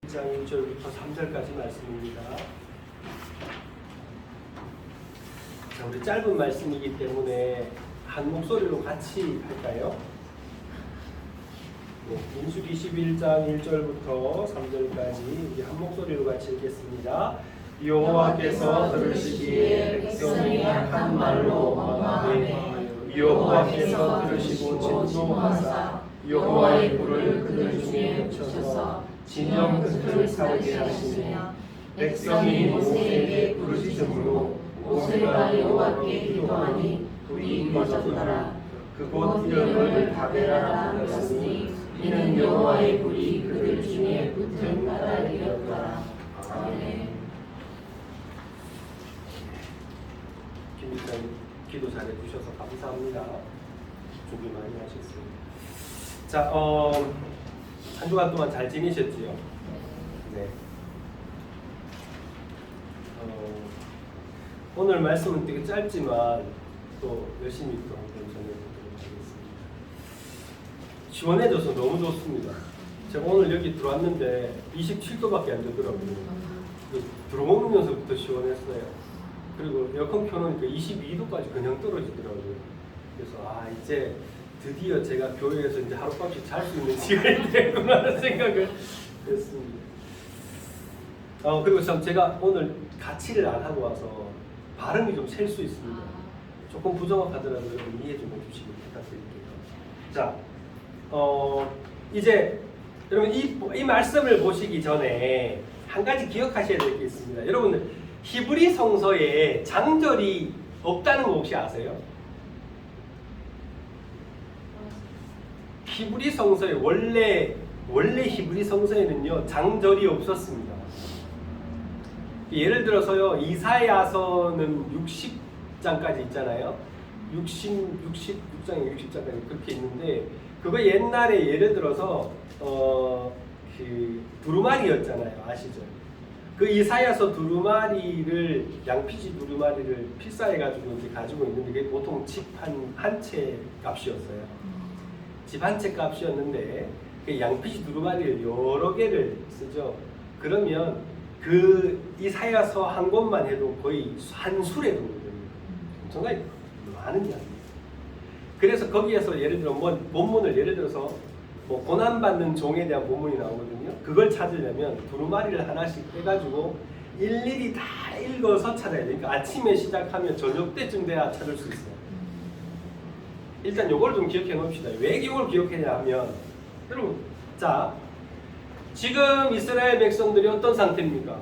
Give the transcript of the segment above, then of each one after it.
1장 1절부터 3절까지 말씀입니다. 자, 우리 짧은 말씀이기 때문에 한 목소리로 같이 할까요? 네, 민수기 11장 1절부터 3절까지 우리 한 목소리로 같이 읽겠습니다. 여호와께서 들으시기에 백성이 악한 말로 원망하되 여호와께서 들으시고 진노하사 여호와의 불을 그들 중에 붙여서 진영 끝을 살게 하시며 백성이 모세에게 부르짖음으로 모세가 여호와께 기도하니 불이 꺼졌더라. 그곳 이름을 다베라라 불렀으니 이는 여호와의 불이 그들 중에 붙은 까닭이었더라. 아멘. 김 목사님 기도 잘해 주셔서 감사합니다. 준비 많이 하셨습니다. 자, 한 주간 동안 잘 지내셨지요? 네. 오늘 말씀은 되게 짧지만 또 열심히 또 한번 전해보도록 하겠습니다. 시원해져서 너무 좋습니다. 제가 오늘 여기 들어왔는데 27도밖에 안 되더라고요. 들어오면서부터 시원했어요. 그리고 에어컨 켜놓으니까 22도까지 그냥 떨어지더라고요. 그래서 이제 드디어 제가 교회에서 이제 하룻밤씩 잘 수 있는 시간이 됐구나 하는 생각을 했습니다. 그리고 참 제가 오늘 가치를 안 하고 와서 발음이 좀 셀 수 있습니다. 조금 부정확하더라도 여러분 이해 좀 해주시기 부탁드릴게요. 자, 이제 여러분 이 말씀을 보시기 전에 한 가지 기억하셔야 될 게 있습니다. 여러분 히브리 성서에 장절이 없다는 거 혹시 아세요? 히브리 성서에 원래 히브리 성서에는요 장절이 없었습니다. 예를 들어서요 이사야서는 60장까지 있잖아요. 66장에 60장까지 그렇게 있는데 그거 옛날에 예를 들어서 그 두루마리였잖아요. 아시죠? 그 이사야서 두루마리를 양피지 두루마리를 필사해가지고 이제 가지고 있는데 그게 보통 집 한 채 값이었어요. 집 한 채 값이었는데 그 양피지 두루마리를 여러 개를 쓰죠. 그러면 그 이사야서 한 권만 해도 거의 한 술에 정도 됩니다. 엄청나게 많은 양입니다. 그래서 거기에서 예를 들어 본문을 예를 들어서 고난받는 종에 대한 본문이 나오거든요. 그걸 찾으려면 두루마리를 하나씩 빼가지고 일일이 다 읽어서 찾아야 돼요. 그러니까 아침에 시작하면 저녁 때쯤 돼야 찾을 수 있어요. 일단 요걸 좀 기억해 놓읍시다. 왜 이걸 기억해야 하면 여러분 자 지금 이스라엘 백성들이 어떤 상태입니까?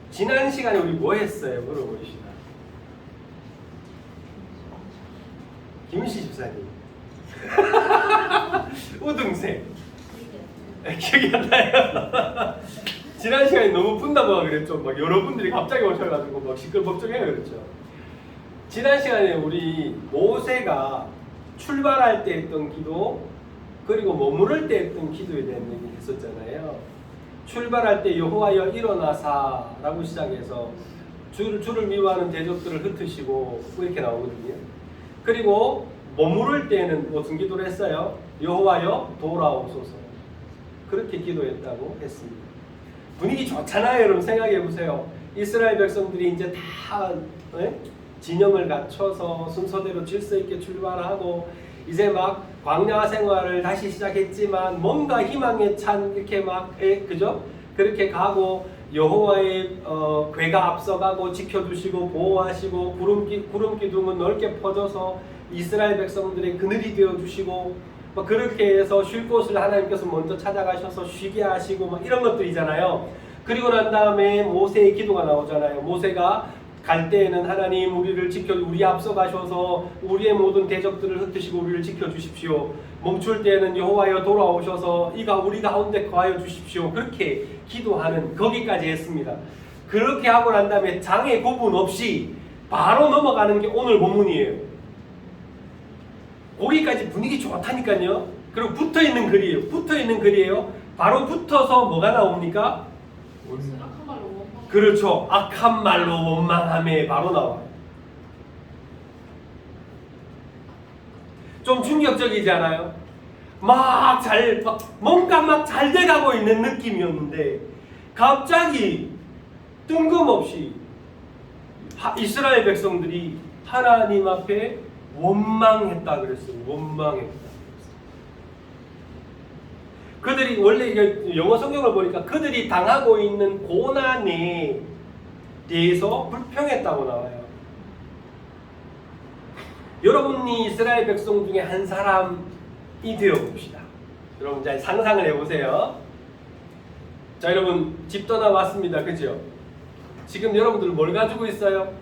지난 시간에 우리 뭐 했어요? 물어보시다. 김윤씨 집사님 우등생 기억이 안 나요? 지난 시간에 너무 분다고 그랬죠. 막 여러분들이 갑자기 오셔가지고 막 시끌벅적해요 그랬죠. 지난 시간에 우리 모세가 출발할 때 했던 기도 그리고 머무를 때 했던 기도에 대한 얘기 했었잖아요. 출발할 때 여호와여 일어나사 라고 시작해서 주를 미워하는 대적들을 흩으시고 이렇게 나오거든요. 그리고 머무를 때는 무슨 기도를 했어요? 여호와여 돌아오소서 그렇게 기도했다고 했습니다. 분위기 좋잖아요. 여러분 생각해 보세요. 이스라엘 백성들이 이제 다 진영을 갖춰서 순서대로 질서 있게 출발하고 이제 막 광야 생활을 다시 시작했지만 뭔가 희망에 찬 이렇게 막 그죠? 그렇게 가고 여호와의 궤가 앞서가고 지켜주시고 보호하시고 구름 기둥은 넓게 퍼져서 이스라엘 백성들의 그늘이 되어 주시고 막 그렇게 해서 쉴 곳을 하나님께서 먼저 찾아가셔서 쉬게 하시고 막 이런 것들이잖아요. 그리고 난 다음에 모세의 기도가 나오잖아요. 모세가 갈 때에는 하나님 우리 앞서 가셔서 우리의 모든 대적들을 흩으시고 우리를 지켜주십시오. 멈출 때에는 여호와여 돌아오셔서 우리 가운데 거하여 주십시오. 그렇게 기도하는 거기까지 했습니다. 그렇게 하고 난 다음에 장애 구분 없이 바로 넘어가는 게 오늘 본문이에요. 거기까지 분위기 좋다니까요. 그리고 붙어있는 글이에요. 바로 붙어서 뭐가 나옵니까? 그렇죠. 악한 말로 원망함에 바로 나와요. 좀 충격적이지 않아요? 뭔가 막 잘 돼가고 있는 느낌이었는데 갑자기 뜬금없이 이스라엘 백성들이 하나님 앞에 원망했다 그랬어요. 원망했다. 그들이 원래 이게 영어 성경을 보니까 그들이 당하고 있는 고난에 대해서 불평했다고 나와요. 여러분이 이스라엘 백성 중에 한 사람이 되어 봅시다. 여러분 잘 상상을 해보세요. 자, 여러분 집 떠나 왔습니다. 그죠? 지금 여러분들 뭘 가지고 있어요?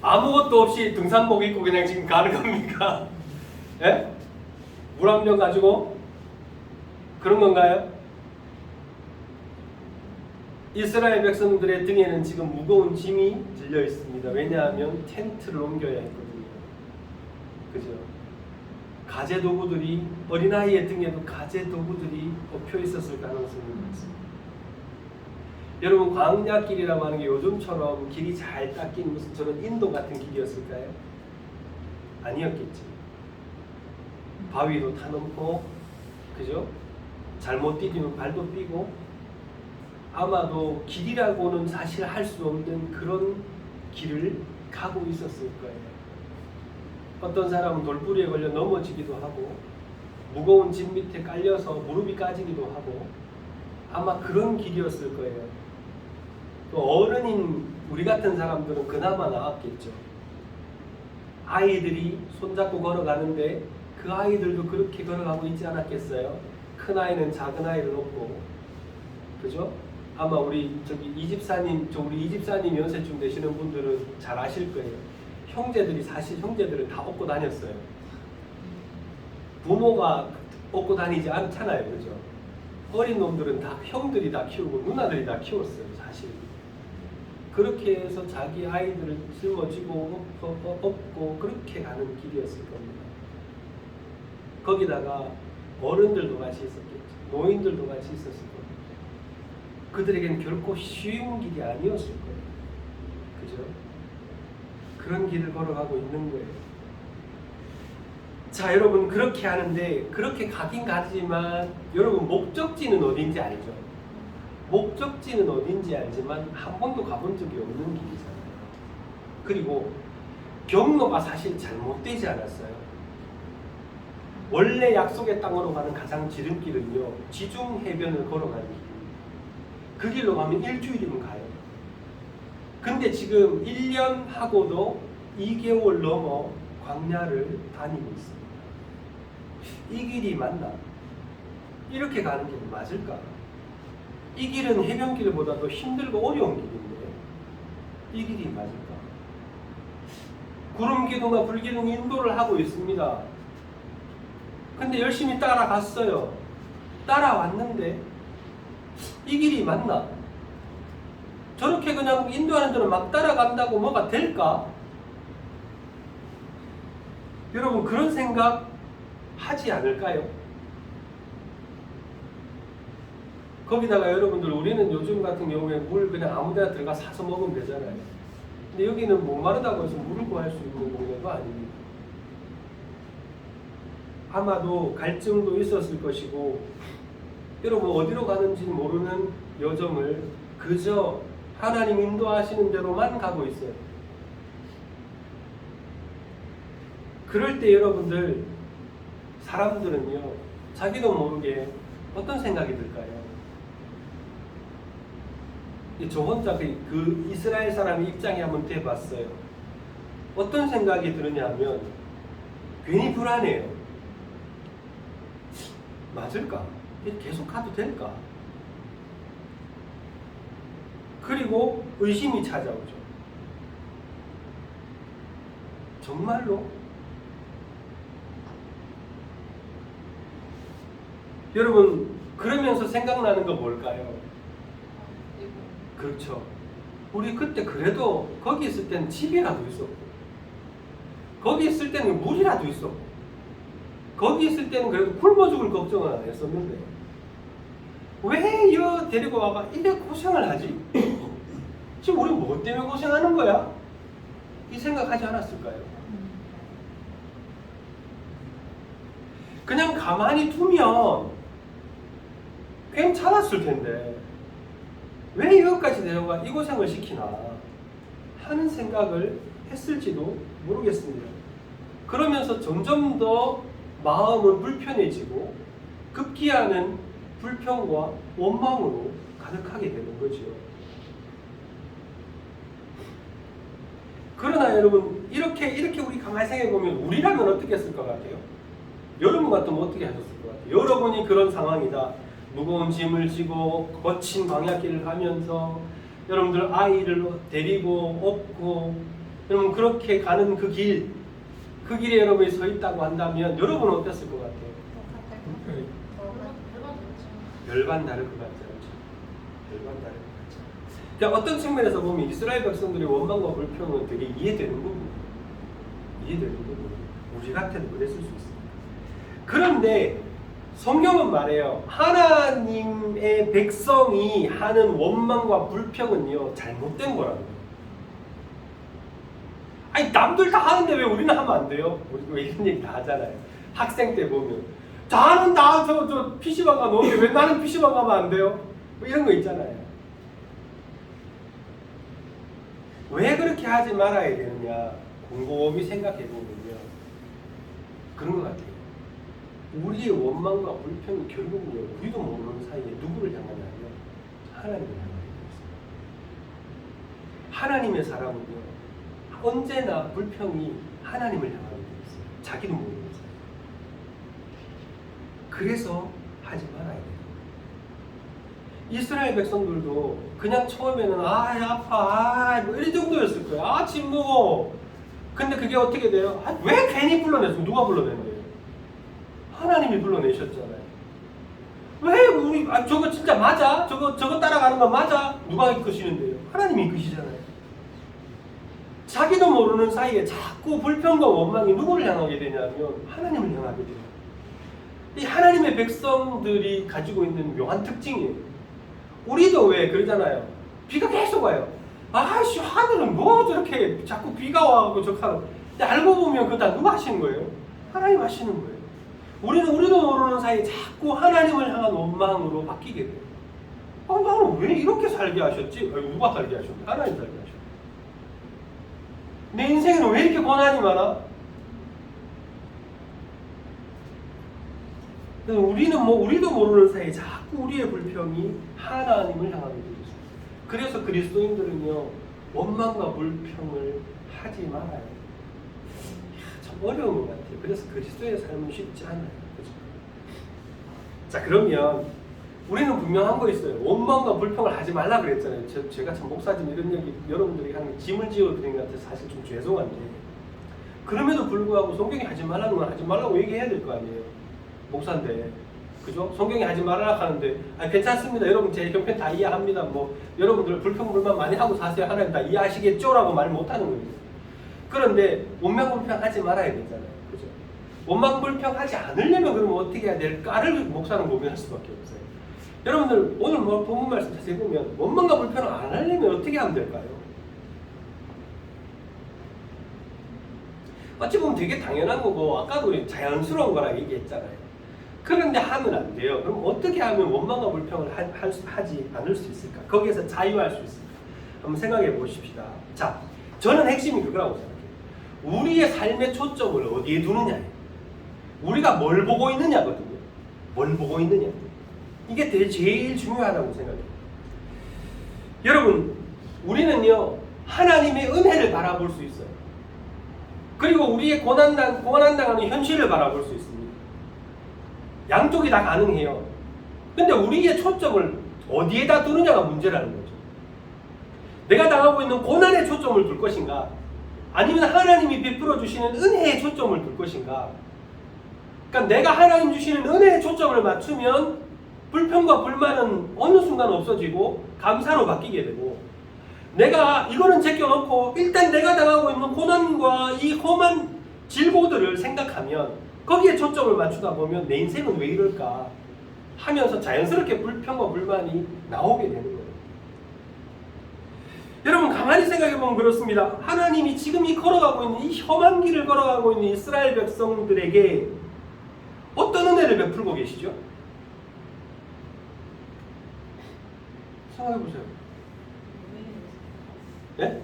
아무것도 없이 등산복 입고 그냥 지금 가는 겁니까? 예? 물 한 병 가지고 그런 건가요? 이스라엘 백성들의 등에는 지금 무거운 짐이 들려 있습니다. 왜냐하면 텐트를 옮겨야 했거든요. 그죠? 가재 도구들이 어린아이의 등에도 가재 도구들이 엎혀 있었을 가능성이 많습니다. 여러분 광야길이라고 하는 게 요즘처럼 길이 잘 닦인 무슨 저런 인도 같은 길이었을까요? 아니었겠죠. 바위도 타넘고, 그죠? 잘못 디디면 발도 삐고, 아마도 길이라고는 사실 할 수 없는 그런 길을 가고 있었을 거예요. 어떤 사람은 돌부리에 걸려 넘어지기도 하고, 무거운 짐 밑에 깔려서 무릎이 까지기도 하고, 아마 그런 길이었을 거예요. 또 어른인 우리 같은 사람들은 그나마 나았겠죠. 아이들이 손잡고 걸어가는데 그 아이들도 그렇게 걸어가고 있지 않았겠어요? 큰 아이는 작은 아이를 업고, 그죠? 아마 우리 우리 이집사님 연세쯤 되시는 분들은 잘 아실 거예요. 형제들이 사실 형제들을 다 업고 다녔어요. 부모가 업고 다니지 않잖아요, 그죠? 어린 놈들은 다 형들이 다 키우고 누나들이 다 키웠어요, 사실. 그렇게 해서 자기 아이들을 짊어지고 업고 그렇게 가는 길이었을 겁니다. 거기다가 어른들도 같이 있었겠죠. 노인들도 같이 있었을 겁니다. 그들에게는 결코 쉬운 길이 아니었을 거예요. 그죠? 그런 길을 걸어가고 있는 거예요. 자, 여러분 그렇게 하는데 그렇게 가긴 가지만 여러분 목적지는 어딘지 알죠? 목적지는 어딘지 알지만 한 번도 가본 적이 없는 길이잖아요. 그리고 경로가 사실 잘못되지 않았어요. 원래 약속의 땅으로 가는 가장 지름길은요, 지중 해변을 걸어가는 길입니다. 그 길로 가면 일주일이면 가요. 근데 지금 1년 하고도 2개월 넘어 광야를 다니고 있습니다. 이 길이 맞나? 이렇게 가는 길이 맞을까? 이 길은 해변길보다도 힘들고 어려운 길인데 이 길이 맞을까? 구름기둥과 불기둥이 인도를 하고 있습니다. 근데 열심히 따라갔어요. 따라왔는데 이 길이 맞나? 저렇게 그냥 인도하는 데는 막 따라간다고 뭐가 될까? 여러분 그런 생각 하지 않을까요? 거기다가 여러분들 우리는 요즘 같은 경우에 물 그냥 아무데나 들어가 사서 먹으면 되잖아요. 근데 여기는 목마르다고 해서 물을 구할 수 있는 동네도 아닙니다. 아마도 갈증도 있었을 것이고 여러분 어디로 가는지 모르는 여정을 그저 하나님 인도하시는 대로만 가고 있어요. 그럴 때 여러분들 사람들은요 자기도 모르게 어떤 생각이 들까요? 저 혼자 그 이스라엘 사람의 입장에 한번 대봤어요. 어떤 생각이 드느냐 하면 괜히 불안해요. 맞을까? 계속 가도 될까? 그리고 의심이 찾아오죠. 정말로? 여러분 그러면서 생각나는 거 뭘까요? 그렇죠. 우리 그때 그래도 거기 있을 때는 집이라도 있었고 거기 있을 때는 물이라도 있었고 거기 있을 때는 그래도 굶어 죽을 걱정을 안 했었는데 왜 이거 데리고 와가 이래 고생을 하지? 지금 우리 뭐 때문에 고생하는 거야? 이 생각하지 않았을까요? 그냥 가만히 두면 괜찮았을 텐데 왜 이것까지 내려가 이 고생을 시키나 하는 생각을 했을지도 모르겠습니다. 그러면서 점점 더 마음은 불편해지고 급기야는 불평과 원망으로 가득하게 되는 거죠. 그러나 여러분 이렇게 우리 가만히 생각해 보면 우리라면 어떻게 했을 것 같아요? 여러분 같으면 어떻게 하셨을 것 같아요? 여러분이 그런 상황이다. 무거운 짐을 지고 거친 광야길을 가면서 여러분들 아이를 데리고 업고 여러분 그렇게 가는 그 길에 여러분이 서 있다고 한다면 여러분은 어땠을 것 같아요? 별반 다를 것 같지 않죠? 별반 다를 것 같죠. 그러니까 어떤 측면에서 보면 이스라엘 백성들의 원망과 불평은 되게 이해되는 부분이에요. 이해되는 부분이에요. 우리 같아도 그랬을 수 있습니다. 그런데 성경은 말해요. 하나님의 백성이 하는 원망과 불평은요 잘못된 거라고요. 아니 남들 다 하는데 왜 우리는 하면 안 돼요? 우리 왜 이런 얘기 다 하잖아요. 학생 때 보면 나는 저 PC방 가는데 왜 나는 PC방 가면 안 돼요? 뭐 이런 거 있잖아요. 왜 그렇게 하지 말아야 되느냐 곰곰이 생각해 보면요 그런 것 같아요. 우리의 원망과 불평이 결국은요 우리도 모르는 사이에 누구를 향하냐면 하나님을 향하게 되었습니다. 하나님의 사람은요 언제나 불평이 하나님을 향하게 되었어요. 자기도 모르는 사이. 그래서 하지 말아야 돼요. 이스라엘 백성들도 그냥 처음에는 아파 뭐 이 정도였을 거예요. 짐 무거워. 근데 그게 어떻게 돼요? 왜 괜히 불러냈어? 누가 불러낸대요? 하나님이 불러내셨잖아요. 왜 우리 저거 진짜 맞아? 저거 따라가는 거 맞아? 누가 이끄시는데요? 하나님이 이끄시잖아요. 자기도 모르는 사이에 자꾸 불평과 원망이 누구를 향하게 되냐면 하나님을 향하게 돼요. 이 하나님의 백성들이 가지고 있는 묘한 특징이에요. 우리도 왜 그러잖아요. 비가 계속 와요. 아씨 하늘은 뭐 저렇게 자꾸 비가 와가지고 저렇게 근데 알고 보면 그거 다 누가 하시는 거예요? 하나님 하시는 거예요. 우리도 모르는 사이에 자꾸 하나님을 향한 원망으로 바뀌게 돼요. 나는 왜 이렇게 살게 하셨지? 누가 살게 하셨지? 하나님 살게 하셨지. 내 인생에는 왜 이렇게 고난이 많아? 우리도 모르는 사이에 자꾸 우리의 불평이 하나님을 향하게 되죠. 그래서 그리스도인들은요 원망과 불평을 하지 말아요. 참 어려운 것 같아요. 그래서 그리스도의 삶은 쉽지 않아요. 그렇죠? 자 그러면 우리는 분명한 거 있어요. 원망과 불평을 하지 말라 그랬잖아요. 제가 참 목사님 이런 얘기 여러분들이 하는 짐을 지어드린 것 같아서 사실 좀 죄송한데 그럼에도 불구하고 성경이 하지 말라는 건 하지 말라고 얘기해야 될 거 아니에요. 목사인데 그죠? 성경이 하지 말아라 하는데 괜찮습니다. 여러분 제 형편 다 이해합니다. 뭐 여러분들 불평불만 많이 하고 사세요. 하나님 다 이해하시겠죠? 라고 말 못하는 거예요. 그런데 원망불평하지 말아야 되잖아요. 그죠? 원망불평하지 않으려면 그러면 어떻게 해야 될까를 목사는 고민할 수밖에 없어요. 여러분들 오늘 본문 말씀 자세히 보면 원망과 불평을 안 하려면 어떻게 하면 될까요? 어찌 보면 되게 당연한 거고 아까도 우리 자연스러운 거라 얘기했잖아요. 그런데 하면 안 돼요. 그럼 어떻게 하면 원망과 불평을 하지 않을 수 있을까? 거기에서 자유할 수 있을까? 한번 생각해 보십시다. 자, 저는 핵심이 그거라고 생각해요. 우리의 삶의 초점을 어디에 두느냐예요. 우리가 뭘 보고 있느냐거든요. 뭘 보고 있느냐. 이게 제일 중요하다고 생각해요. 여러분, 우리는요 하나님의 은혜를 바라볼 수 있어요. 그리고 우리의 고난당하는 현실을 바라볼 수 있습니다. 양쪽이 다 가능해요. 근데 우리의 초점을 어디에다 두느냐가 문제라는 거죠. 내가 당하고 있는 고난에 초점을 둘 것인가 아니면 하나님이 베풀어 주시는 은혜에 초점을 둘 것인가. 그러니까 내가 하나님 주시는 은혜에 초점을 맞추면 불평과 불만은 어느 순간 없어지고 감사로 바뀌게 되고, 내가 이거는 제껴놓고 일단 내가 당하고 있는 고난과 이 험한 질고들을 생각하면 거기에 초점을 맞추다 보면 내 인생은 왜 이럴까 하면서 자연스럽게 불평과 불만이 나오게 되는 거예요. 여러분 가만히 생각해보면 그렇습니다. 하나님이 지금 이 걸어가고 있는 이 험한 길을 걸어가고 있는 이스라엘 백성들에게 어떤 은혜를 베풀고 계시죠? 생각해보세요. 예?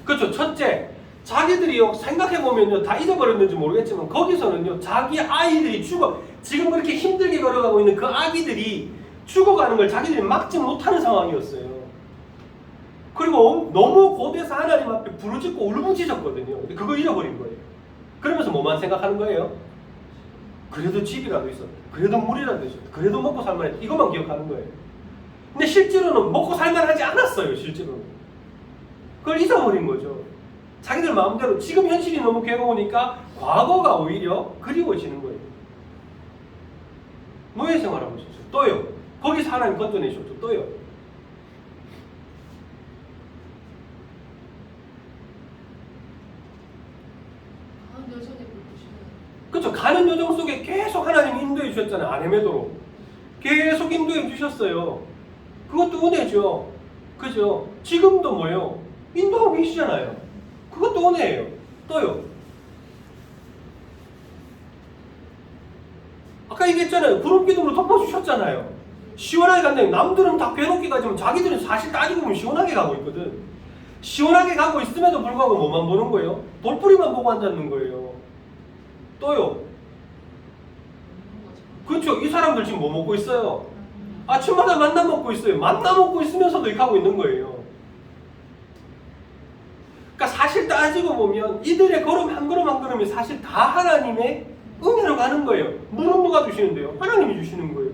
그렇죠. 첫째, 자기들이요, 생각해보면요, 다 잊어버렸는지 모르겠지만, 거기서는요, 자기 아이들이 지금 그렇게 힘들게 걸어가고 있는 그 아기들이 죽어가는 걸 자기들이 막지 못하는 상황이었어요. 그리고 너무 고대해서 하나님 앞에 부르짖고 울부짖었거든요. 근데 그거 잃어버린 거예요. 그러면서 뭐만 생각하는 거예요? 그래도 집이라도 있어. 그래도 물이라도 있어. 그래도 먹고 살만해. 이것만 기억하는 거예요. 근데 실제로는 먹고 살만하지 않았어요. 실제로는. 그걸 잊어버린 거죠. 자기들 마음대로 지금 현실이 너무 괴로우니까 과거가 오히려 그리워지는 거예요. 노예 생활하고 있었어요. 또요. 거기서 하나님 건져내셨죠. 또요. 그렇죠. 가는 여정 속에 계속 하나님이 인도해 주셨잖아요. 안 헤매도록. 계속 인도해 주셨어요. 그것도 은혜죠. 그죠? 지금도 뭐예요? 인도하고 계시잖아요. 그것도 은혜예요. 또요. 아까 얘기했잖아요. 구름 기둥으로 덮어주셨잖아요. 시원하게 간다니. 남들은 다 괴롭게 가지만 자기들은 사실 따지고 보면 시원하게 가고 있거든. 시원하게 가고 있음에도 불구하고 뭐만 보는 거예요? 돌뿌리만 보고 앉았는 거예요. 또요. 그렇죠. 이 사람들 지금 뭐 먹고 있어요? 아침마다 만나 먹고 있어요. 만나 먹고 있으면서도 이렇게 하고 있는 거예요. 그러니까 사실 따지고 보면 이들의 걸음 한 걸음 한 걸음이 사실 다 하나님의 은혜로 가는 거예요. 물은 누가 주시는데요? 하나님이 주시는 거예요.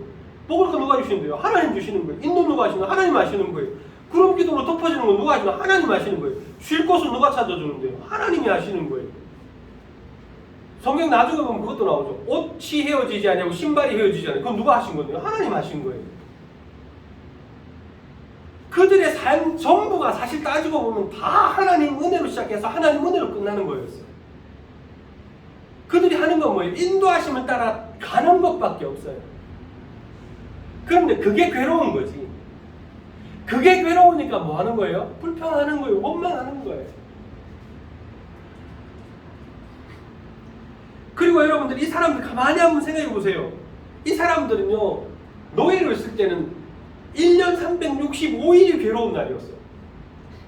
먹을 거 누가 주시는데요? 하나님 주시는 거예요. 인도 누가 하시는 거예요? 하나님 하시는 거예요. 구름 기둥으로 덮어지는 건 누가 하시는 거예요? 하나님 하시는 거예요. 쉴 곳은 누가 찾아주는데요? 하나님이 하시는 거예요. 성경 나중에 보면 그것도 나오죠. 옷이 헤어지지 않냐고 신발이 헤어지지 않냐고 그건 누가 하신 건데요? 하나님 하신 거예요. 그들의 삶 전부가 사실 따지고 보면 다 하나님 은혜로 시작해서 하나님 은혜로 끝나는 거였어요. 그들이 하는 건 뭐예요? 인도하심을 따라 가는 것밖에 없어요. 그런데 그게 괴로운 거지. 그게 괴로우니까 뭐 하는 거예요? 불평하는 거예요. 원망하는 거예요. 그리고 여러분들 이 사람들 가만히 한번 생각해 보세요. 이 사람들은요. 노예로 있을 때는 1년 365일이 괴로운 날이었어요.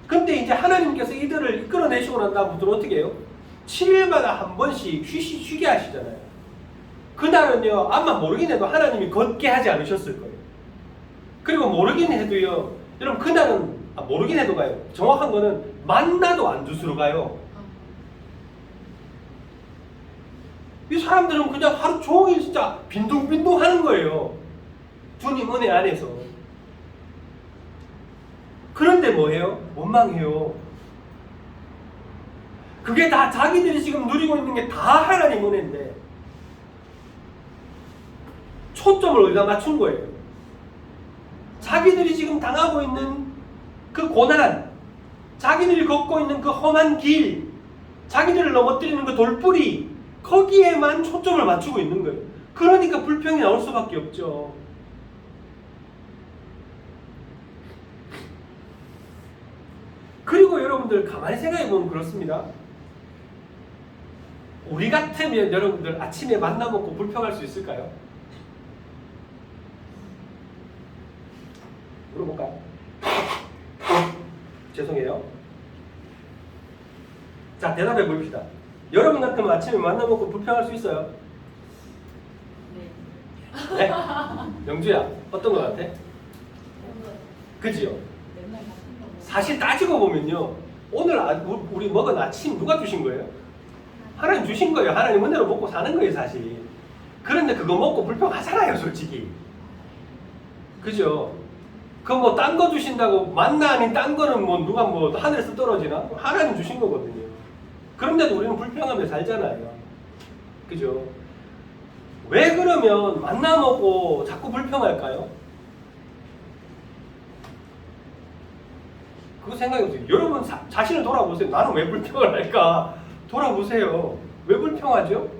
근데 이제 하나님께서 이들을 이끌어내시고 난 다음부터는 어떻게 해요? 7일마다 한 번씩 쉬게 하시잖아요. 그날은요. 아마 모르긴 해도 하나님이 걷게 하지 않으셨을 거예요. 그리고 모르긴 해도요. 여러분 그날은 모르긴 해도 가요. 정확한 거는 만나도 안 주스러 가요. 이 사람들은 그냥 하루 종일 진짜 빈둥빈둥 하는 거예요. 주님 은혜 안에서. 그런데 뭐해요? 원망해요. 그게 다 자기들이 지금 누리고 있는 게 다 하나님 은혜인데 초점을 어디다 맞춘 거예요. 자기들이 지금 당하고 있는 그 고난, 자기들이 걷고 있는 그 험한 길, 자기들을 넘어뜨리는 그 돌뿌리, 거기에만 초점을 맞추고 있는 거예요. 그러니까 불평이 나올 수밖에 없죠. 그리고 여러분들 가만히 생각해 보면 그렇습니다. 우리 같으면 여러분들 아침에 만나 먹고 불평할 수 있을까요? 물어볼까요? 죄송해요. 자, 대답해 봅시다. 여러분 같으면 아침에 만나 먹고 불평할 수 있어요? 네? 영주야, 어떤 거 같아? 그지요? 사실 따지고 보면요. 오늘 우리 먹은 아침 누가 주신 거예요? 하나님 주신 거예요. 하나님 은혜로 먹고 사는 거예요, 사실. 그런데 그거 먹고 불평하잖아요, 솔직히. 그죠? 그 뭐 딴 거 주신다고 만나 아닌 딴 거는 뭐 누가 뭐 하늘에서 떨어지나? 하나님 주신 거거든요. 그런데도 우리는 불평하며 살잖아요. 그죠? 왜 그러면 만나 먹고 자꾸 불평할까요? 그거 생각해보세요. 여러분 자신을 돌아보세요. 나는 왜 불평을 할까? 돌아보세요. 왜 불평하죠?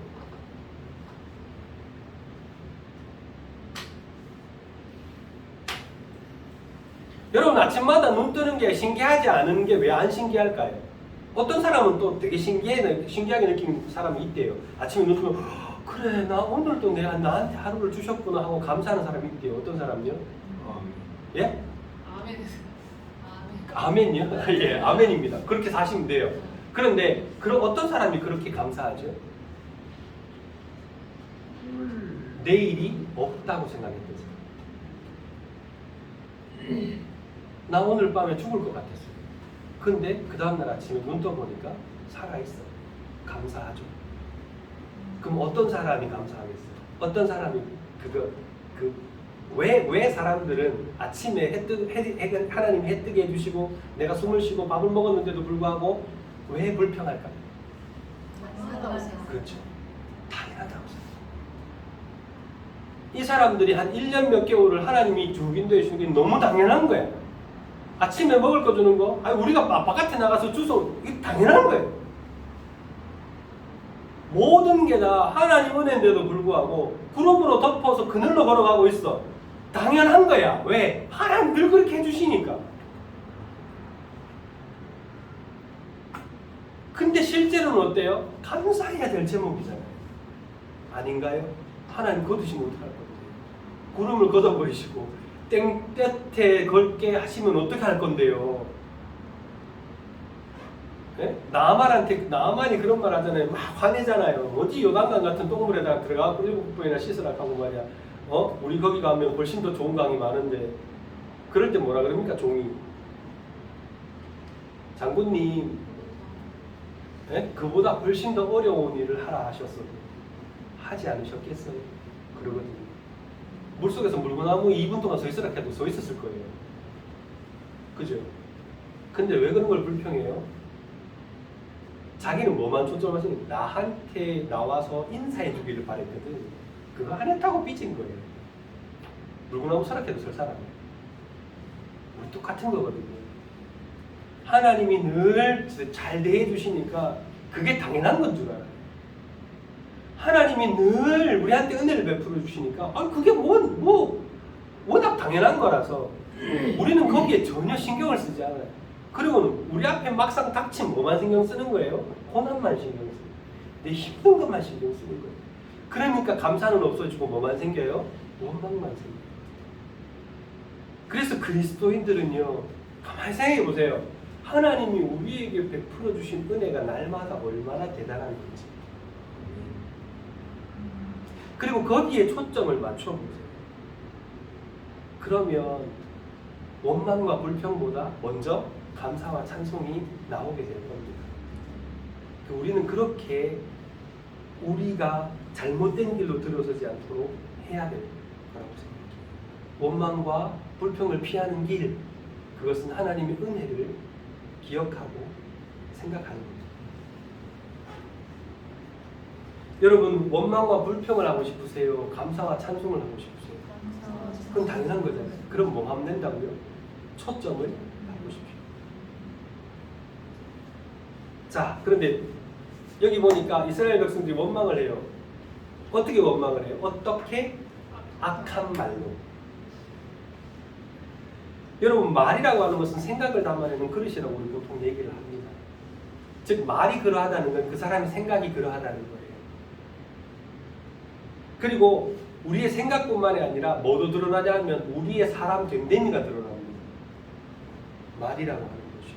여러분 아침마다 눈 뜨는 게 신기하지 않은 게 왜 안 신기할까요? 어떤 사람은 또 되게 신기하게 느끼는 사람이 있대요. 아침에 눈 뜨면 그래 나 오늘도 내가 나한테 하루를 주셨구나 하고 감사하는 사람이 있대요. 어떤 사람요? 예? 아멘이요? 예, 아멘입니다. 그렇게 사시면 돼요. 그런데 그럼 어떤 사람이 그렇게 감사하죠? 내일이 없다고 생각했던 사람. 나 오늘 밤에 죽을 것 같았어요. 근데 그 다음날 아침에 눈 떠보니까 살아있어. 감사하죠. 그럼 어떤 사람이 감사하겠어요? 어떤 사람이 왜 사람들은 아침에 하나님이 해 뜨게 해주시고 내가 숨을 쉬고 밥을 먹었는데도 불구하고 왜 불평할까? 그렇죠. 당연하다고 생각해요. 이 사람들이 한 1년 몇 개월을 하나님이 주긴도해 주신 게 너무 당연한 거야. 아침에 먹을 거 주는 거, 아니 우리가 바깥에 나가서 주소, 이게 당연한 거예요. 모든 게 다 하나님 은혜인데도 불구하고 구름으로 덮어서 그늘로 걸어가고 있어. 당연한 거야. 왜? 하나님 늘 그렇게 해주시니까. 근데 실제로는 어때요? 감사해야 될 제목이잖아요. 아닌가요? 하나님 거두시면 어떡할 건데? 구름을 걷어버리시고 땡볕에 걸게 하시면 어떻게 할 건데요? 네? 나만이 그런 말 하잖아요. 막 화내잖아요. 어디 요단강 같은 똥물에다 들어가고 7번이나 씻으라 하고 말이야. 우리 거기 가면 훨씬 더 좋은 강이 많은데 그럴 때 뭐라 그럽니까? 종이 장군님 네? 그보다 훨씬 더 어려운 일을 하라 하셨어도 하지 않으셨겠어요? 그러거든요. 물속에서 물구나무 2분 동안 서 있으라 해도 서 있었을 거예요. 그죠? 근데 왜 그런 걸 불평해요? 자기는 뭐만 초점을 하시는 나한테 나와서 인사해 주기를 바랬거든. 그거 안 했다고 삐진 거예요. 물구나무 서락해도 설 사람이에요. 우리 똑같은 거거든요. 하나님이 늘 잘 대해 주시니까 그게 당연한 건 줄 알아요. 하나님이 늘 우리한테 은혜를 베풀어 주시니까 그게 워낙 당연한 거라서 우리는 거기에 전혀 신경을 쓰지 않아요. 그리고는 우리 앞에 막상 닥친 뭐만 신경 쓰는 거예요? 고난만 신경 쓰고 내 힘든 것만 신경 쓰는 거예요. 그러니까 감사는 없어지고 뭐만 생겨요? 원망만 생겨요. 그래서 그리스도인들은요, 가만히 생각해 보세요. 하나님이 우리에게 베풀어 주신 은혜가 날마다 얼마나 대단한 건지. 그리고 거기에 초점을 맞춰보세요. 그러면 원망과 불평보다 먼저 감사와 찬송이 나오게 될 겁니다. 우리는 그렇게 우리가 잘못된 길로 들어서지 않도록 해야 될 거라고 생각해요. 원망과 불평을 피하는 길, 그것은 하나님의 은혜를 기억하고 생각하는 거죠. 여러분, 원망과 불평을 하고 싶으세요? 감사와 찬송을 하고 싶으세요? 그건 당연한 거잖아요. 그럼 뭐 하면 된다고요? 초점을 바꾸십시오. 자, 그런데 여기 보니까 이스라엘 백성들이 원망을 해요. 어떻게 원망을 해요? 어떻게? 악한 말로. 여러분, 말이라고 하는 것은 생각을 담아내는 그릇이라고 우리 보통 얘기를 합니다. 즉, 말이 그러하다는 건 그 사람의 생각이 그러하다는 거예요. 그리고 우리의 생각뿐만이 아니라 뭐도 드러나냐 하면 우리의 사람 됨됨이가 드러납니다. 말이라고 하는 것이요.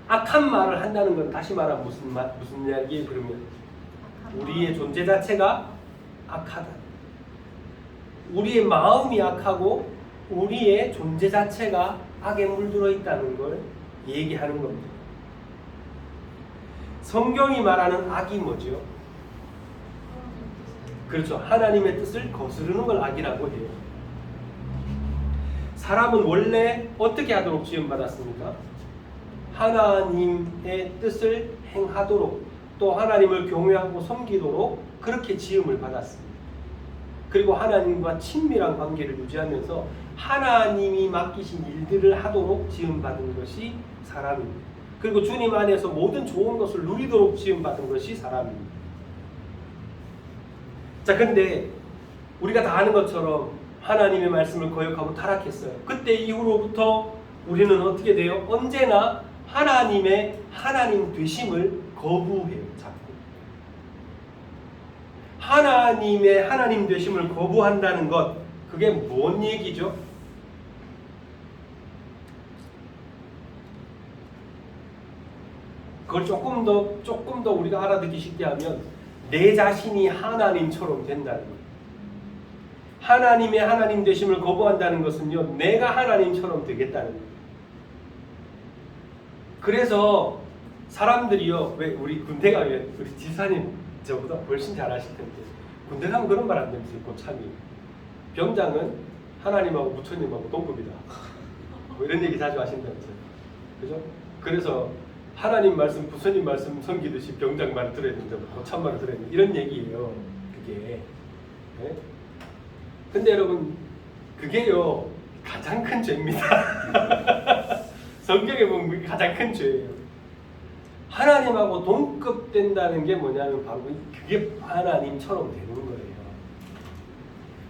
악한 말을 한다는 건 다시 말하면 무슨 이야기예요? 그러면 우리의 존재 자체가 악하다. 우리의 마음이 악하고 우리의 존재 자체가 악에 물들어 있다는 걸 얘기하는 겁니다. 성경이 말하는 악이 뭐죠? 그렇죠. 하나님의 뜻을 거스르는 걸 악이라고 해요. 사람은 원래 어떻게 하도록 지음받았습니까? 하나님의 뜻을 행하도록, 또 하나님을 경외하고 섬기도록 그렇게 지음을 받았습니다. 그리고 하나님과 친밀한 관계를 유지하면서 하나님이 맡기신 일들을 하도록 지음받은 것이 사람입니다. 그리고 주님 안에서 모든 좋은 것을 누리도록 지음받은 것이 사람입니다. 자, 근데 우리가 다 아는 것처럼 하나님의 말씀을 거역하고 타락했어요. 그때 이후로부터 우리는 어떻게 돼요? 언제나 하나님 되심을 거부해요. 자꾸. 하나님의 하나님 되심을 거부한다는 것, 그게 뭔 얘기죠? 그걸 조금 더 우리가 알아듣기 쉽게 하면 내 자신이 하나님처럼 된다는 거예요. 하나님의 하나님 되심을 거부한다는 것은요, 내가 하나님처럼 되겠다는 거예요. 그래서 사람들이요, 왜 우리 군대 가면 우리 지사님 저보다 훨씬 잘하실 텐데 군대 가면 그런 말 안 되면서 고참이 병장은 하나님하고 부처님하고 동급이다. 뭐 이런 얘기 자주 하신다면서요. 그죠? 그래서 하나님 말씀, 부처님 말씀 섬기듯이 병장 말 들어야 된다, 고참 말 들어야 된다, 이런 얘기예요. 그게. 네? 근데 여러분, 그게요 가장 큰 죄입니다. 성경에 보면 그게 가장 큰 죄예요. 하나님하고 동급된다는 게 뭐냐면 바로 그게 하나님처럼 되는 거예요.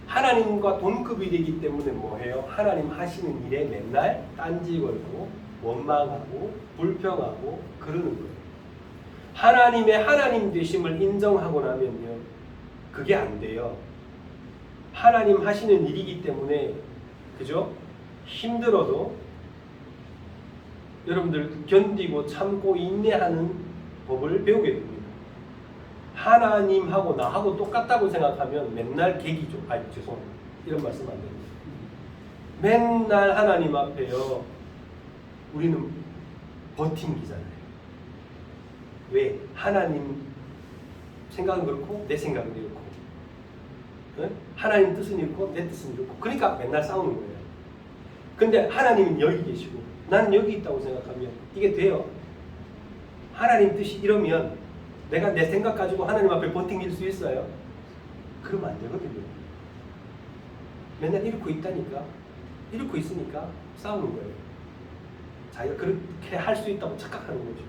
하나님과 동급이 되기 때문에 뭐해요? 하나님 하시는 일에 맨날 딴지 걸고 원망하고 불평하고 그러는 거예요. 하나님의 하나님 되심을 인정하고 나면요, 그게 안 돼요. 하나님 하시는 일이기 때문에, 그죠? 힘들어도 여러분들 견디고 참고 인내하는 법을 배우게 됩니다. 하나님하고 나하고 똑같다고 생각하면 맨날 개기죠. 죄송합니다. 이런 말씀 안 됩니다. 맨날 하나님 앞에요, 우리는 버팅기잖아요. 왜? 하나님 생각은 그렇고 내 생각은 이렇고, 네? 하나님 뜻은 이렇고 내 뜻은 이렇고, 그러니까 맨날 싸우는 거예요. 근데 하나님은 여기 계시고 나는 여기 있다고 생각하면 이게 돼요. 하나님 뜻이 이러면 내가 내 생각 가지고 하나님 앞에 버팅길 수 있어요? 그러면 안 되거든요. 맨날 이렇게 있다니까, 이렇게 있으니까 싸우는 거예요. 자기가 그렇게 할 수 있다고 착각하는 거죠.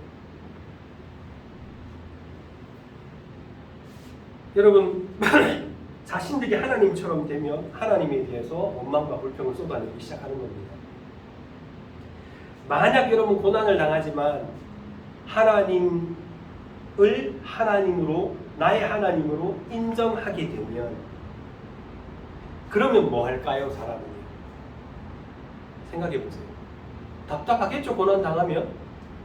여러분, 자신들이 하나님처럼 되면 하나님에 대해서 원망과 불평을 쏟아내기 시작하는 겁니다. 만약 여러분 고난을 당하지만 하나님을 하나님으로, 나의 하나님으로 인정하게 되면 그러면 뭐 할까요, 사람은? 생각해 보세요. 답답하겠죠, 고난 당하면?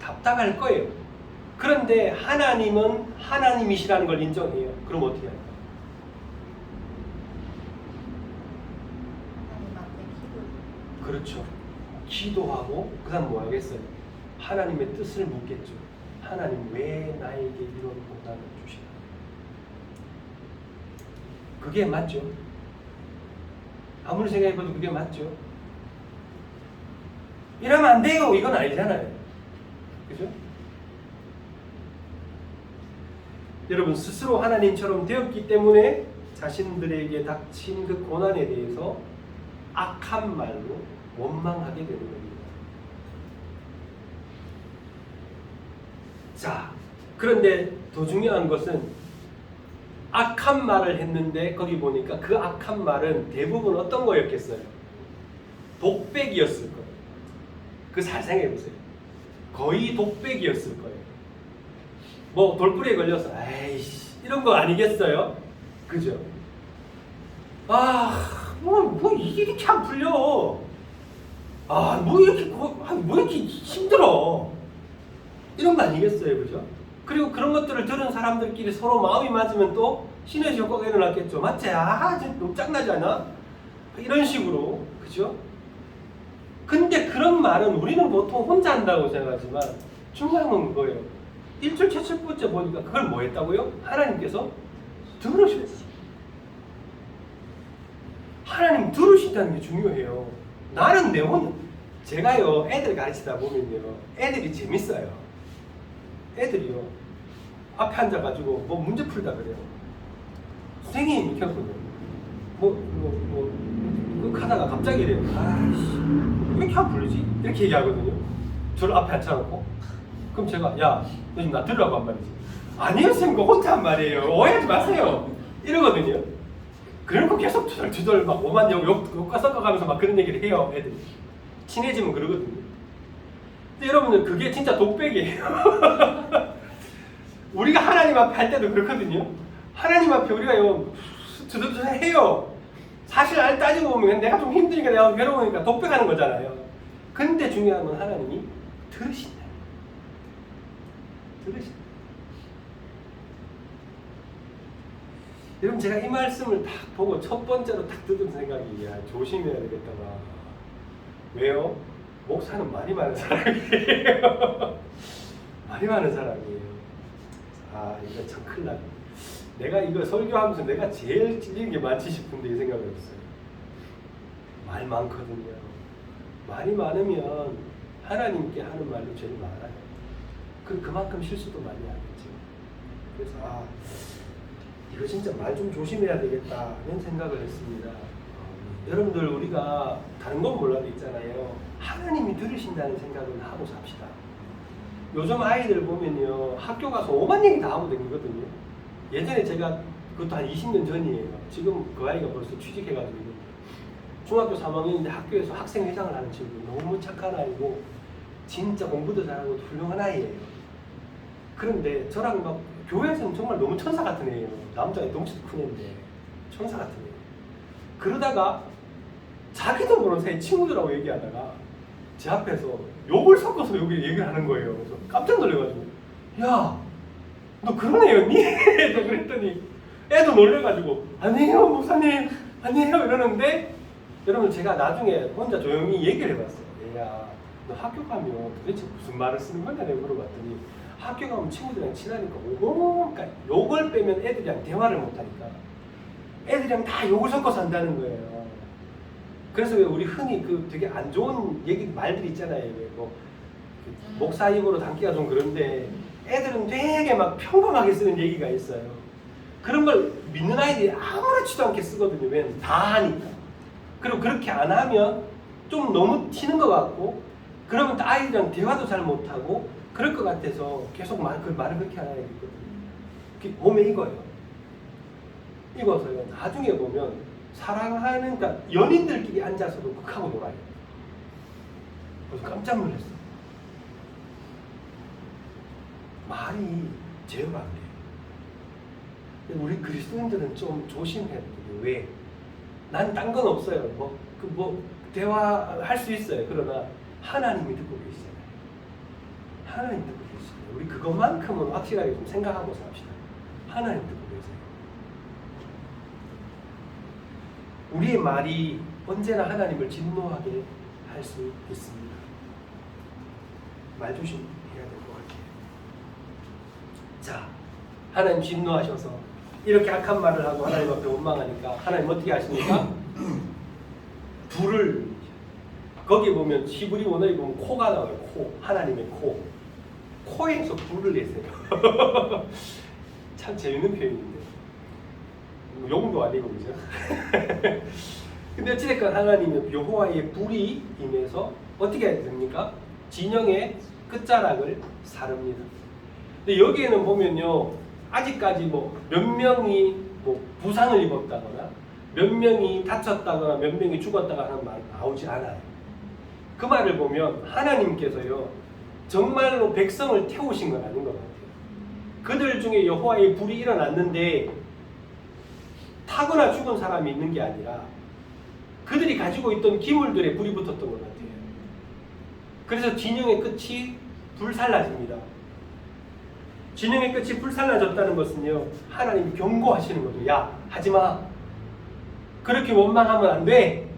답답할 거예요. 그런데 하나님은 하나님이시라는 걸 인정해요. 그럼 어떻게 할까요? 그렇죠. 기도하고 그 다음 뭐 하겠어요? 하나님의 뜻을 묻겠죠. 하나님 왜 나에게 이런 고난을 주시나? 그게 맞죠. 아무리 생각해봐도 그게 맞죠. 이러면 안 돼요, 이건 아니잖아요. 그죠? 여러분, 스스로 하나님처럼 되었기 때문에 자신들에게 닥친 그 고난에 대해서 악한 말로 원망하게 되는 겁니다. 자, 그런데 더 중요한 것은 악한 말을 했는데 거기 보니까 그 악한 말은 대부분 어떤 거였겠어요? 독백이었을 거예요. 그 잘 생각해 보세요. 거의 독백이었을 거예요. 뭐 돌부리에 걸려서 에이씨 이런 거 아니겠어요? 그죠? 뭐 이게 이렇게 안 풀려. 뭐 이렇게 힘들어. 이런 거 아니겠어요, 그죠? 그리고 그런 것들을 들은 사람들끼리 서로 마음이 맞으면 또 시너지 효과가 일어났겠죠. 맞지? 진짜 너무 짱나지 않아? 이런 식으로, 그죠? 근데 그런 말은 우리는 보통 혼자 한다고 생각하지만 중요한 건 그거예요. 1절 7번째 보니까 그걸 뭐 했다고요? 하나님께서 들으셨어요. 하나님 들으신다는 게 중요해요. 나는 내 혼, 제가요 애들 가르치다 보면요 애들이 재밌어요. 애들이요 앞에 앉아가지고 뭐 문제 풀다 그래요. 선생님 이렇게 하거든요. 가다가 갑자기 이래요. 왜 이렇게 안 풀리지? 이렇게 얘기하거든요. 저를 앞에 앉혀놓고. 그럼 제가 야 너 지금 나 들으라고 한 말이지. 아니요 선생님 그거 혼자 한 말이에요. 오해하지 마세요. 이러거든요. 그러고 계속 투덜투덜 막 오만 욕과 섞어가면서 막 그런 얘기를 해요. 애들이 친해지면 그러거든요. 근데 여러분들 그게 진짜 독백이에요. 우리가 하나님 앞에 할 때도 그렇거든요. 하나님 앞에 우리가 투덜투덜 해요. 사실 따지고 보면 내가 좀 힘드니까 내가 괴로우니까 독백하는 거잖아요. 근데 중요한 건 하나님이 들으신다. 들으신다. 여러분 제가 이 말씀을 딱 보고 첫 번째로 딱 뜯은 생각이 야 조심해야 되겠다가 왜요? 목사는 말이 많은 사람이에요. 말이 많은 사람이에요. 아 이거 참 큰일 났네. 내가 이거 설교하면서 내가 제일 찔리는 게 많지 싶은데 이 생각을 했어요. 말 많거든요. 말이 많으면 하나님께 하는 말도 제일 많아요. 그만큼 실수도 많이 하겠죠. 그래서 이거 진짜 말 좀 조심해야 되겠다는 생각을 했습니다. 여러분들 우리가 다른 건 몰라도 있잖아요. 하나님이 들으신다는 생각은 하고 삽시다. 요즘 아이들 보면요 학교 가서 오만 얘기 다 하고 다니거든요. 예전에 제가 그것도 한 20년 전이에요. 지금 그 아이가 벌써 취직해가지고 중학교 3학년인데 학교에서 학생회장을 하는 친구 너무 착한 아이고 진짜 공부도 잘하고 훌륭한 아이예요. 그런데 저랑 막 교회에서는 정말 너무 천사 같은 애예요. 남자애 덩치도 큰 애인데 천사 같은 애예요. 그러다가 자기도 모르는 사이 친구들하고 얘기하다가 제 앞에서 욕을 섞어서 여기 얘기를 하는 거예요. 그래서 깜짝 놀래가지고 야 너 그런 애였니? 그랬더니 애도 놀래가지고 아니에요 목사님 아니에요 이러는데 여러분 제가 나중에 혼자 조용히 얘기를 해봤어요. 얘야 너 학교 가면 도대체 무슨 말을 쓰는 거냐 내가 물어봤더니 학교 가면 친구들이랑 친하니까 그러니까 욕을 빼면 애들이랑 대화를 못하니까 애들이랑 다 욕을 섞어서 한다는 거예요. 그래서 왜 우리 흔히 그 되게 안 좋은 얘기 말들 있잖아요. 왜 뭐 목사 입으로 담기가 좀 그런데 애들은 되게 막 평범하게 쓰는 얘기가 있어요. 그런 걸 믿는 아이들이 아무렇지도 않게 쓰거든요. 왜냐면 다 하니까. 그리고 그렇게 안 하면 좀 너무 튀는 것 같고 그러면 또 아이들이랑 대화도 잘 못하고 그럴 것 같아서 계속 말을 그렇게 하는 애들이 있거든요. 몸에 익어요. 익어서요. 나중에 보면 사랑하는 그러니까 연인들끼리 앉아서도 극하고 놀아요. 그래서 깜짝 놀랐어요. 말이 제어가 안 돼요. 우리 그리스도인들은 좀 조심해야 돼요. 왜? 난 딴 건 없어요. 대화할 수 있어요. 그러나 하나님이 듣고 계시잖아요. 하나님 듣고 계시잖아요. 우리 그것만큼은 확실하게 좀 생각하고 삽시다. 하나님 듣고 계세요. 우리의 말이 언제나 하나님을 진노하게 할 수 있습니다. 말 조심해야 될 것 같아요. 자, 하나님 진노하셔서 이렇게 악한 말을 하고 하나님 앞에 원망하니까 하나님 어떻게 하십니까? 불을 거기 보면 히브리 원어에 보면 코가 나와요. 코, 하나님의 코. 코에서 불을 내세요. 참 재밌는 표현인데 용도 아니고 그죠? 근데 어찌됐건 하나님은 여호와의 불이 임해서 어떻게 해야 됩니까? 진영의 끝자락을 사릅니다. 근데 여기에는 보면요 아직까지 몇 명이 부상을 입었다거나 몇 명이 다쳤다거나 몇 명이 죽었다거나 하는 말 나오지 않아요. 그 말을 보면 하나님께서요 정말로 백성을 태우신 건 아닌 것 같아요. 그들 중에 여호와의 불이 일어났는데 타거나 죽은 사람이 있는 게 아니라 그들이 가지고 있던 기물들에 불이 붙었던 것 같아요. 그래서 진영의 끝이 불살라집니다. 진영의 끝이 불살라졌다는 것은요 하나님이 경고하시는 거죠. 야 하지마. 그렇게 원망하면 안 돼.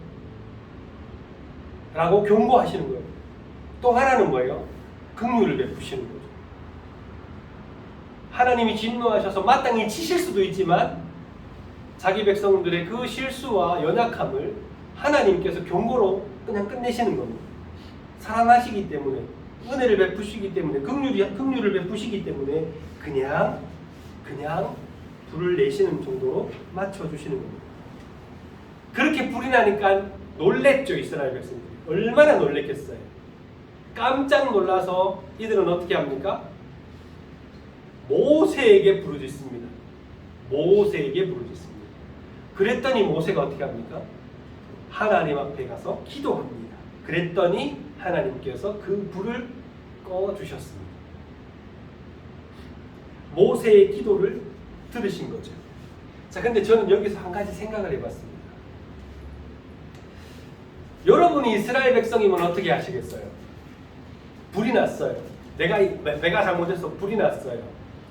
라고 경고하시는 거예요. 또 하나는 뭐예요? 긍휼을 베푸시는 거죠. 하나님이 진노하셔서 마땅히 치실 수도 있지만 자기 백성들의 그 실수와 연약함을 하나님께서 경고로 그냥 끝내시는 겁니다. 사랑하시기 때문에 은혜를 베푸시기 때문에 긍휼을 베푸시기 때문에 그냥 불을 내시는 정도로 맞춰주시는 겁니다. 그렇게 불이 나니까 놀랬죠. 이스라엘 백성들이. 얼마나 놀랬겠어요. 깜짝 놀라서 이들은 어떻게 합니까? 모세에게 부르짖습니다. 모세에게 부르짖습니다. 그랬더니 모세가 어떻게 합니까? 하나님 앞에 가서 기도합니다. 그랬더니 하나님께서 그 불을 꺼주셨습니다. 모세의 기도를 들으신 거죠. 자, 근데 저는 여기서 한 가지 생각을 해봤습니다. 여러분이 이스라엘 백성이면 어떻게 하시겠어요? 불이 났어요. 내가 잘못해서 불이 났어요.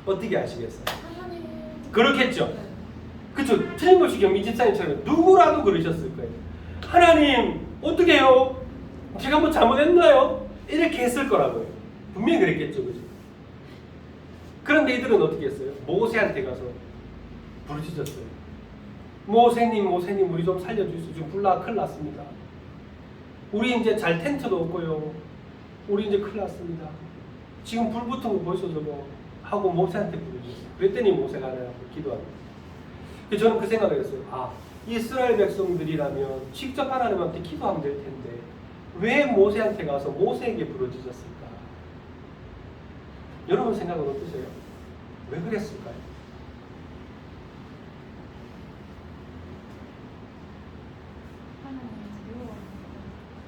어떻게 하시겠어요? 하나님. 그렇겠죠. 네. 그쵸? 틀림없이 경미 집사님처럼 누구라도 그러셨을 거예요. 하나님 어떻게 해요? 제가 뭐 잘못했나요? 이렇게 했을 거라고요. 분명히 그랬겠죠. 그죠? 그런데 이들은 어떻게 했어요? 모세한테 가서 부르짖었어요. 모세님 우리 좀 살려주세요. 지금 불나 큰일 났습니다. 우리 이제 잘 텐트도 없고요. 우리 이제 큰일 났습니다. 지금 불 붙은 거 보이소 저거 하고 모세한테 부르짖었어요. 그랬더니 모세가 하나님께 기도합니다. 저는 그 생각을 했어요. 이스라엘 백성들이라면 직접 하나님한테 기도하면 될 텐데 왜 모세한테 가서 모세에게 부르짖었을까? 여러분 생각은 어떠세요? 왜 그랬을까요?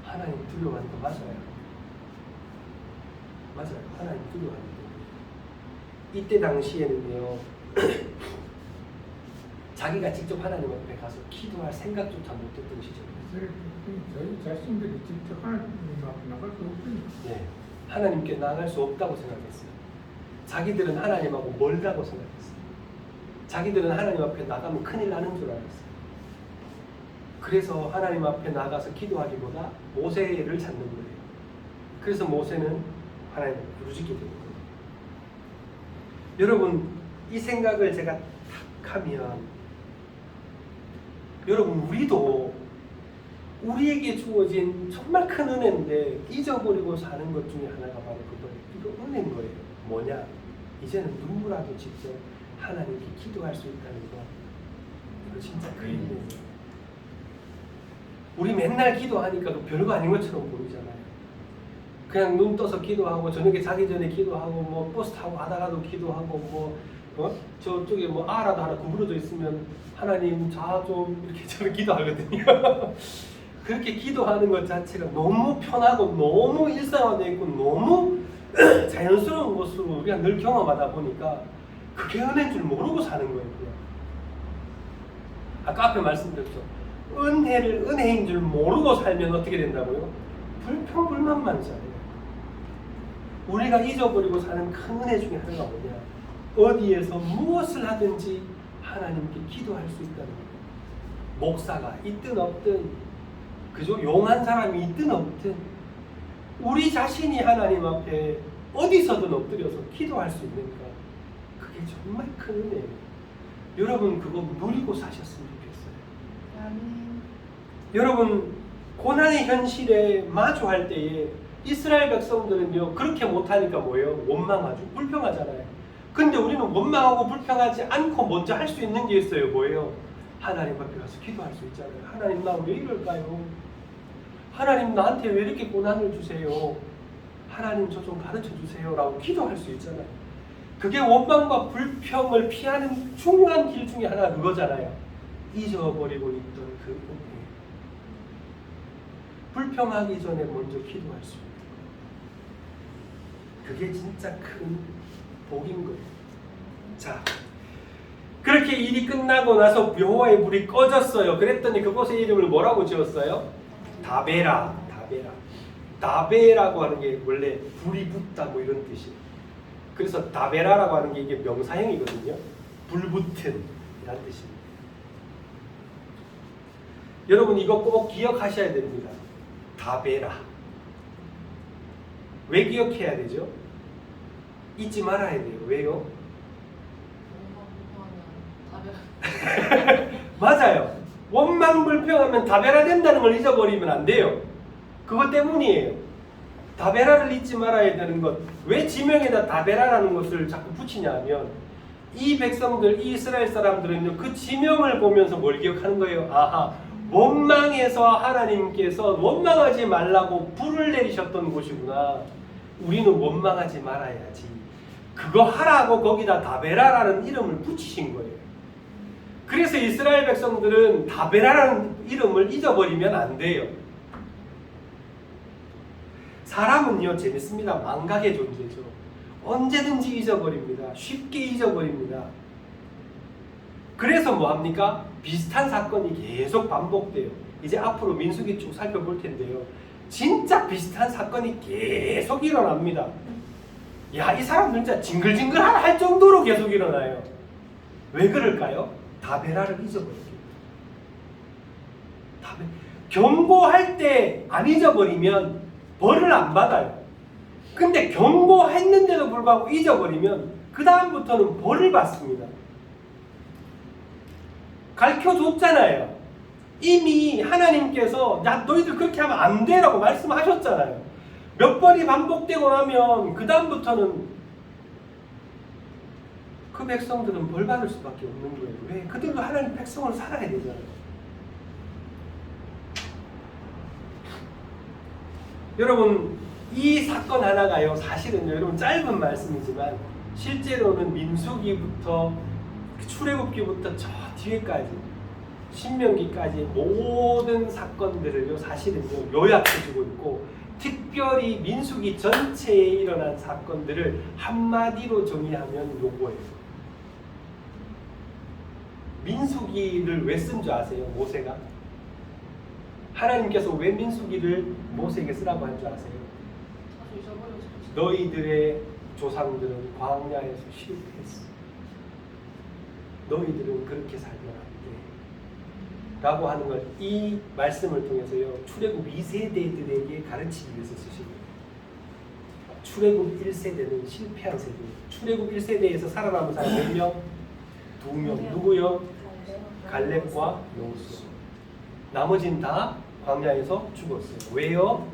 하나님 두려워하는 거 맞아요. 맞아요. 하나님 두려워하는 거. 이때 당시에는요. 자기가 직접 하나님 앞에 가서 기도할 생각조차 못했던 시절이었어요. 저희 자신들이 직접 하나님 앞에 나갈 수 없으니까. 네, 하나님께 나아갈 수 없다고 생각했어요. 자기들은 하나님하고 멀다고 생각했어요. 자기들은 하나님 앞에 나가면 큰일 나는 줄 알았어요. 그래서 하나님 앞에 나가서 기도하기보다 모세를 찾는 거예요. 그래서 모세는 하나님을 부르짖게 되는 거예요. 여러분, 이 생각을 제가 탁 하면 여러분, 우리도 우리에게 주어진 정말 큰 은혜인데 잊어버리고 사는 것 중에 하나가 바로 그거예요. 이거 은혜인 거예요. 뭐냐? 이제는 누구라도 직접 하나님께 기도할 수 있다는 거. 이거 진짜 큰 은혜예요. 우리 맨날 기도하니까 별거 아닌 것처럼 보이잖아요. 그냥 눈 떠서 기도하고 저녁에 자기 전에 기도하고 뭐 버스 타고 가다가도 기도하고 저쪽에 아라도 하나 구부러져 있으면 하나님 좀 이렇게 저는 기도하거든요. 그렇게 기도하는 것 자체가 너무 편하고 너무 일상화되어 있고 너무 자연스러운 것으로 우리가 늘 경험하다 보니까 그게 은혜인 줄 모르고 사는 거예요. 그냥. 아까 앞에 말씀드렸죠. 은혜를 은혜인 줄 모르고 살면 어떻게 된다고요? 불평불만만 살아요. 우리가 잊어버리고 사는 큰 은혜 중에 하나가 뭐냐? 어디에서 무엇을 하든지 하나님께 기도할 수 있다는 거예요. 목사가 있든 없든, 그죠? 용한 사람이 있든 없든, 우리 자신이 하나님 앞에 어디서든 엎드려서 기도할 수 있으니까 그게 정말 큰 은혜예요. 여러분 그거 누리고 사셨으면 좋겠어요. 아멘. 여러분 고난의 현실에 마주할 때에 이스라엘 백성들은요 그렇게 못하니까 뭐예요? 원망하죠. 불평하잖아요. 근데 우리는 원망하고 불평하지 않고 먼저 할 수 있는 게 있어요. 뭐예요? 하나님 앞에 가서 기도할 수 있잖아요. 하나님 나 왜 이럴까요? 하나님 나한테 왜 이렇게 고난을 주세요? 하나님 저 좀 가르쳐 주세요 라고 기도할 수 있잖아요. 그게 원망과 불평을 피하는 중요한 길 중에 하나가 그거잖아요. 잊어버리고 있던 그 은혜. 불평하기 전에 먼저 기도할 수 있는 거. 그게 진짜 큰 복인 거예요. 자, 그렇게 일이 끝나고 나서 여호와의 불이 꺼졌어요. 그랬더니 그곳의 이름을 뭐라고 지었어요? 다베라. 다베라고 하는 게 원래 불이 붙다 뭐 이런 뜻이에요. 그래서 다베라라고 하는 게 이게 명사형이거든요. 불붙은 이란 뜻입니다. 여러분 이거 꼭 기억하셔야 됩니다. 다베라. 왜 기억해야 되죠? 잊지 말아야 돼요. 왜요? 맞아요. 원망 불평하면 다베라 된다는 걸 잊어버리면 안 돼요. 그것 때문이에요. 다베라를 잊지 말아야 되는 것. 왜 지명에다 다베라라는 것을 자꾸 붙이냐 하면 이 백성들, 이 이스라엘 사람들은요 그 지명을 보면서 뭘 기억하는 거예요? 아하, 원망해서 하나님께서 원망하지 말라고 불을 내리셨던 곳이구나. 우리는 원망하지 말아야지. 그거 하라고 거기다 다베라라는 이름을 붙이신 거예요. 그래서 이스라엘 백성들은 다베라라는 이름을 잊어버리면 안 돼요. 사람은요 재밌습니다. 망각의 존재죠. 언제든지 잊어버립니다. 쉽게 잊어버립니다. 그래서 뭐합니까? 비슷한 사건이 계속 반복돼요. 이제 앞으로 민수기 쭉 살펴볼 텐데요. 진짜 비슷한 사건이 계속 일어납니다. 야, 이 사람들 진짜 징글징글 할 정도로 계속 일어나요. 왜 그럴까요? 다베라를 잊어버렸기 때문에. 경고할 때 안 잊어버리면 벌을 안 받아요. 근데 경고했는데도 불구하고 잊어버리면 그 다음부터는 벌을 받습니다. 가르쳐줬잖아요. 이미 하나님께서 야, 너희들 그렇게 하면 안 돼라고 말씀하셨잖아요. 몇 번이 반복되고 나면 그 다음부터는 그 백성들은 벌 받을 수밖에 없는 거예요. 왜? 그들도 하나님 백성으로 살아야 되잖아요. 여러분, 이 사건 하나가요, 사실은 여러분 짧은 말씀이지만 실제로는 민수기부터 출애굽기부터 저 뒤에까지 신명기까지 모든 사건들을요, 사실은요 요약해주고 있고, 특별히 민수기 전체에 일어난 사건들을 한마디로 정의하면 요거예요. 민수기를 왜 쓴 줄 아세요? 모세가? 하나님께서 왜 민수기를 모세에게 쓰라고 한 줄 아세요? 너희들의 조상들은 광야에서 실패했어. 너희들은 그렇게 살면 안 돼. 라고 하는 걸 이 말씀을 통해서요, 출애굽 2세대들에게 가르치기 위해서 쓰신 거예요. 출애굽 1세대는 실패한 세대예요. 출애굽 1세대에서 살아남은 사람 몇 명? 2명. 누구요? 갈렙과 여호수아. 나머지는 다 광야에서 죽었어요. 왜요?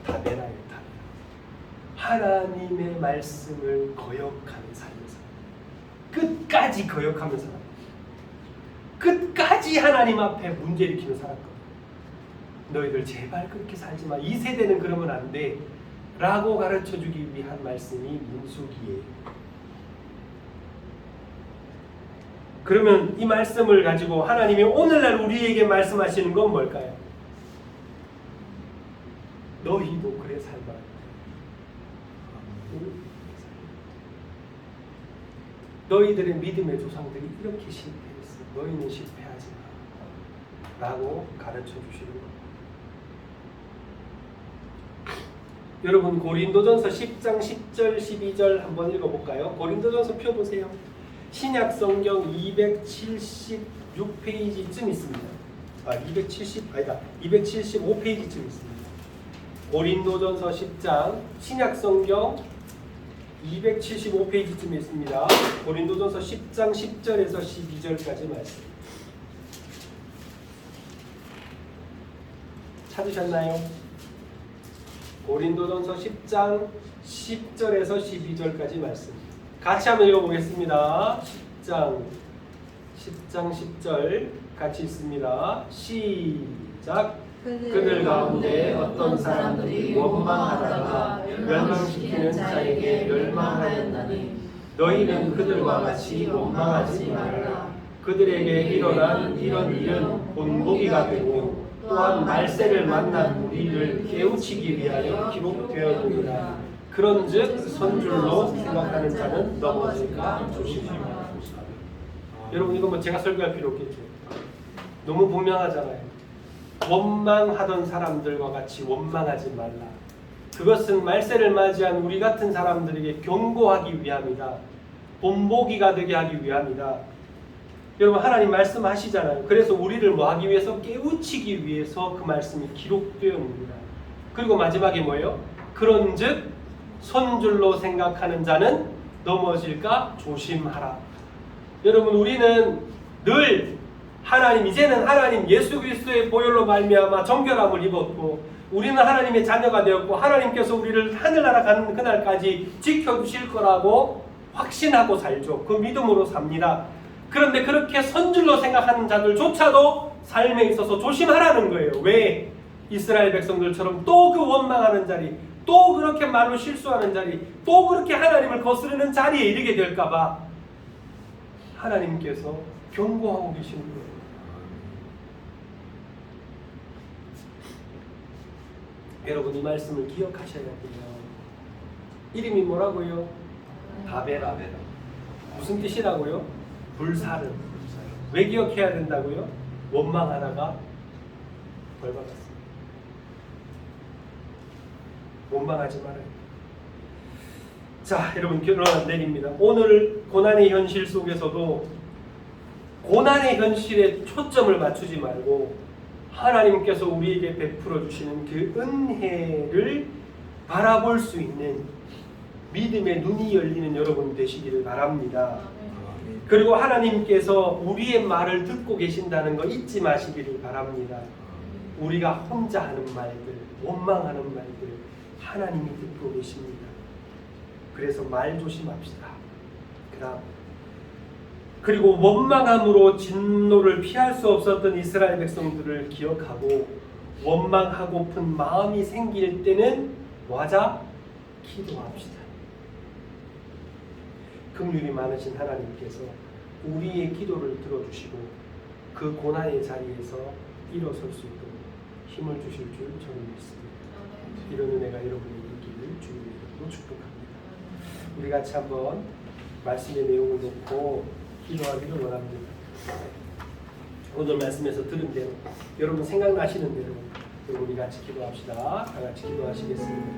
다베라예요. 하나님의 말씀을 거역하는 삶에서 끝까지 거역하면서 끝까지 하나님 앞에 문제 일으키며 살았거든. 너희들 제발 그렇게 살지 마. 이 세대는 그러면 안 돼. 라고 가르쳐주기 위한 말씀이 민수기예요. 그러면 이 말씀을 가지고 하나님이 오늘날 우리에게 말씀하시는 건 뭘까요? 너희도 그래 살마. 너희들의 믿음의 조상들이 이렇게 실패했어. 너희는 실패하지 마. 라고 가르쳐 주시는 겁니다. 여러분, 고린도전서 10장 10절 12절 한번 읽어볼까요? 고린도전서 펴보세요. 신약 성경 276페이지쯤 있습니다. 275페이지쯤 있습니다. 고린도전서 10장 신약 성경 275페이지쯤에 있습니다. 고린도전서 10장 10절에서 12절까지 말씀. 찾으셨나요? 고린도전서 10장 10절에서 12절까지 말씀. 같이 한번 읽어보겠습니다. 10장 10절 같이 읽습니다. 시작. 그들 가운데 어떤 사람들이 원망하다가 멸망시키는 자에게 멸망하였나니 너희는 그들과 같이 원망하지 말라. 그들에게 일어난 이런 일은 본보기가 되고 또한 말세를 만난 우리를 깨우치기 위하여 기록되었느니라. 그런즉 선줄로 생각하는 자는 넘어질까 조심하라. 여러분, 이거 뭐 제가 설교할 필요 없겠죠. 너무 분명하잖아요. 원망하던 사람들과 같이 원망하지 말라. 그것은 말세를 맞이한 우리 같은 사람들에게 경고하기 위함이다. 본보기가 되게 하기 위함이다. 여러분, 하나님 말씀하시잖아요. 그래서 우리를 뭐 하기 위해서? 깨우치기 위해서 그 말씀이 기록되었습니다. 그리고 마지막에 뭐예요? 그런즉 손줄로 생각하는 자는 넘어질까 조심하라. 여러분, 우리는 늘 이제는 하나님 예수 그리스도의 보혈로 말미암아 정결함을 입었고 우리는 하나님의 자녀가 되었고 하나님께서 우리를 하늘나라 가는 그날까지 지켜주실 거라고 확신하고 살죠. 그 믿음으로 삽니다. 그런데 그렇게 선줄로 생각하는 자들조차도 삶에 있어서 조심하라는 거예요. 왜? 이스라엘 백성들처럼 또 그 원망하는 자리, 또 그렇게 말로 실수하는 자리, 또 그렇게 하나님을 거스르는 자리에 이르게 될까봐 하나님께서 경고하고 계시는 거예요. 여러분, 이 말씀을 기억하셔야 돼요. 이름이 뭐라고요? 다베라. 무슨 뜻이라고요? 불사름. 왜 기억해야 된다고요? 원망하다가 벌 받았습니다. 원망하지 말아요. 자, 여러분 결론 안 내립니다. 오늘 고난의 현실 속에서도 고난의 현실에 초점을 맞추지 말고 하나님께서 우리에게 베풀어 주시는 그 은혜를 바라볼 수 있는 믿음의 눈이 열리는 여러분 되시기를 바랍니다. 그리고 하나님께서 우리의 말을 듣고 계신다는 거 잊지 마시기를 바랍니다. 우리가 혼자 하는 말들, 원망하는 말들 하나님이 듣고 계십니다. 그래서 말 조심합시다. 그리고 원망함으로 진노를 피할 수 없었던 이스라엘 백성들을 기억하고 원망하고픈 마음이 생길 때는 뭐하자? 기도합시다. 긍휼이 많으신 하나님께서 우리의 기도를 들어주시고 그 고난의 자리에서 일어설 수 있도록 힘을 주실 줄 저는 믿습니다. 이런 은혜가 여러분에게 있기를 주님의 이름으로 축복합니다. 우리 같이 한번 말씀의 내용을 놓고 기도하기를 원합니다. 오늘 말씀에서 들은 대로 여러분 생각나시는 대로 우리 같이 기도합시다. 다 같이 기도하시겠습니다.